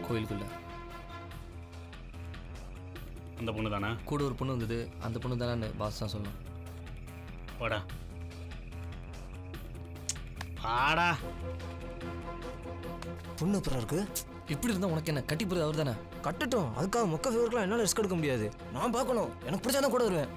கோயிலுக்குள்ள அந்த பொண்ணு தானே? கூட ஒரு பொண்ணு வந்தது, அந்த பொண்ணு தானே பாஸ் தான் சொல்லணும். வாடா வாடா. பொண்ணு அப்புறம் இருக்கு. இப்படி இருந்தால் உனக்கு என்ன? கட்டி போகிறது அவர் தானே. கட்டட்டும், அதுக்காக மொக்க ஃபேவருக்குலாம் என்னால் ரிஸ்க் எடுக்க முடியாது. நான் பார்க்கணும், எனக்கு பிடிச்சா தான் கூட வருவேன்.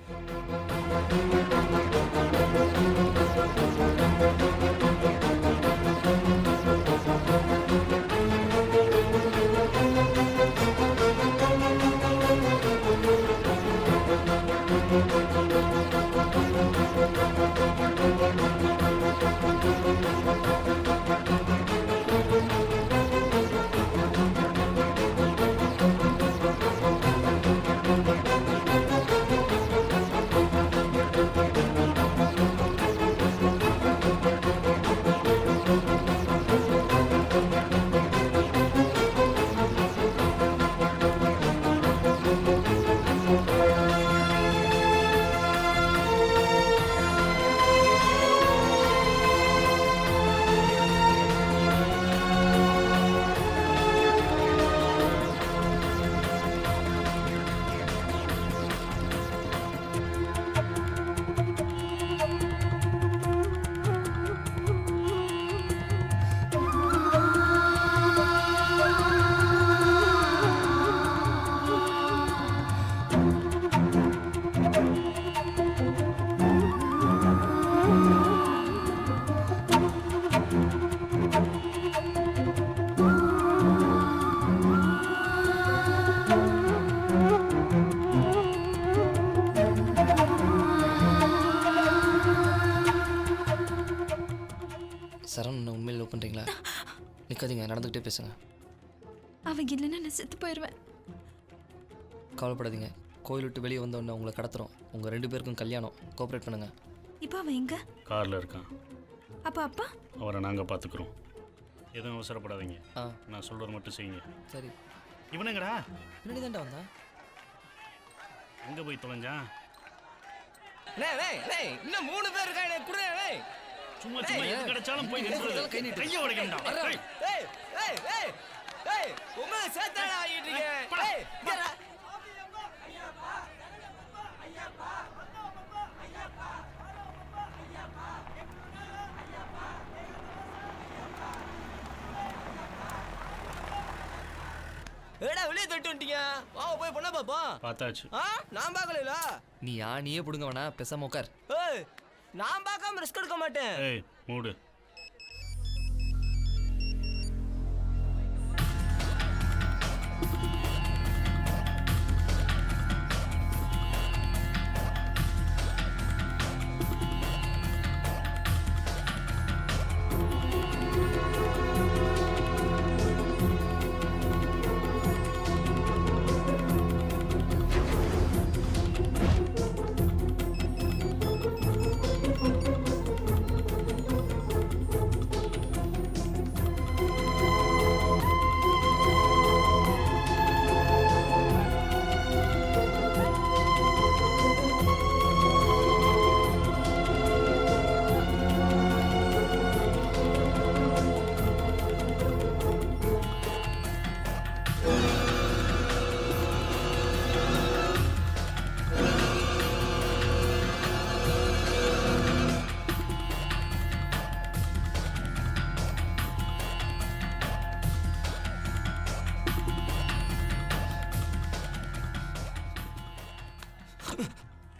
சரவணன் உண்மையில் லவ் பண்ணுறீங்களா? நிற்காதீங்க, நடந்துக்கிட்டே பேசுங்க. அவன் இல்லைன்னா நான் செத்து போயிடுவேன். கவலைப்படாதீங்க, கோயில் விட்டு வெளியே வந்தோடனே உங்களை கடத்துறோம். உங்கள் 2 பேருக்கும் கல்யாணம். கோஆப்ரேட் பண்ணுங்க. இப்போ அவன் எங்க? காரில் இருக்கான். அப்பா அப்பா அவரை நாங்கள் பார்த்துக்குறோம். எதுவும் அவசரப்படாதீங்க. நான் சொல்கிறது மட்டும் செய்யுங்க. சரி. இவனுங்கடா பின்னாடி தான்டா வந்தான். எங்கே போய் தொலைஞ்சான்? இன்னும் 3 பேர் இருக்காங்க. குடுறே. சும்மா சும்மா எது கிடைச்சாலும் போய் நின்றது. கையை உடைக்கணும்டா. உங்க சேத்தாடா ஆயிட்டீங்க. ஏடா வெளியே தட்டு வந்துட்டீங்க. வா போய் பொண்ண பாப்போம். பார்த்தாச்சு. நான் பார்க்கல. நீ நீயே பிடுங்க வேணா, பேசாம உட்கார். நான் பார்க்காம ரிஸ்க் எடுக்க மாட்டேன். ஏய் மூடு.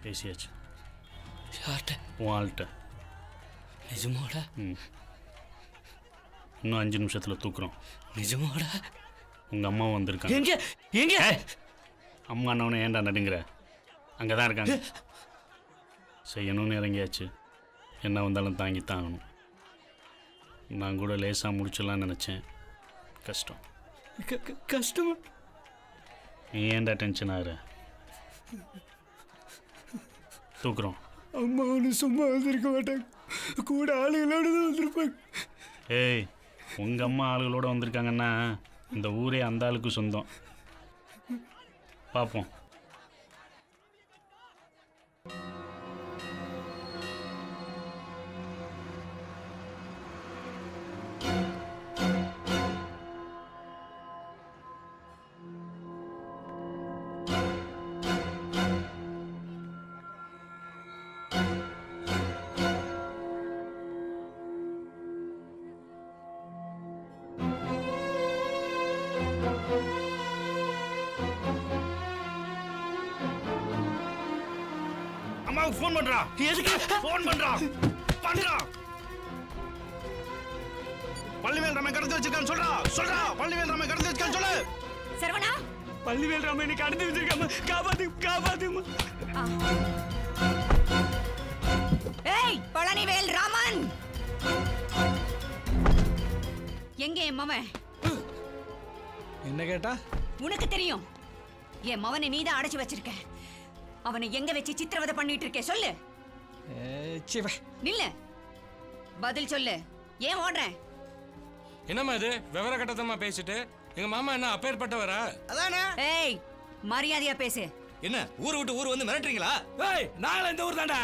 பேசியாச்சு. யார்கிட்ட? உன்கிட்ட. நிஜமாடா? இன்னும் 5 நிமிஷத்தில் தூக்குறோம். நிஜமாடா? உங்கள் அம்மா வந்திருக்காங்க. எங்க எங்க? அம்மா அண்ணவனே ஏன்டா நடுங்கிற? அங்கே தான் இருக்காங்க. செய்யணும்னு இறங்கியாச்சு. என்ன வந்தாலும் தாங்கித்தான் ஆகணும். நான் கூட லேசாக முடிச்சிடலான்னு நினச்சேன். கஷ்டம். கஷ்டமா? நீ ஏன்டா டென்ஷன் ஆகுற? தூக்குறோம். அம்மா ஒன்று சும்மா வந்திருக்க மாட்டாங்க, கூட ஆளுகளோடு தான் வந்திருப்பாங்க. ஏய், உங்கள் அம்மா ஆளுகளோடு வந்திருக்காங்கன்னா இந்த ஊரே அந்த ஆளுக்கு சொந்தம். பார்ப்போம். அம்மாவுக்கு ஃபோன் பண்றா. எதுக்கு ஃபோன் பண்றா? பள்ளிவேல் ராமன் கடத்தி வச்சிருக்கான்னு சொல்றா. பள்ளிவேல் ராமன் கடத்தி வச்சிருக்கான்னு சொல்லு. சரவணா, பள்ளிவேல் ராமன் எனக்கு கடத்தி வச்சிருக்காம, காப்பாத்துமா. ஏய் பழனிவேல் ராமன், எங்க என் மவன்? என்ன கேட்டா? உனக்கு தெரியும், என் மவனை நீதான் அடைச்சு வச்சிருக்க. அவனை எங்க வச்சு சித்திரவதை பண்ணிட்டு இருக்கே, சொல்லு. நில்ல, பதில் சொல்லு. ஏன் ஓடுற? என்னம்மா இது விவர கட்டத்தமா பேசிட்டு? எங்க மாமா என்ன அப்பேற்பட்டவரா? அதானே. ஏய், மரியாதையா பேசு. என்ன ஊர் விட்டு ஊர் வந்து மிரட்டுறீங்களா? ஏய், நாங்கள இந்த ஊர் தான்டா.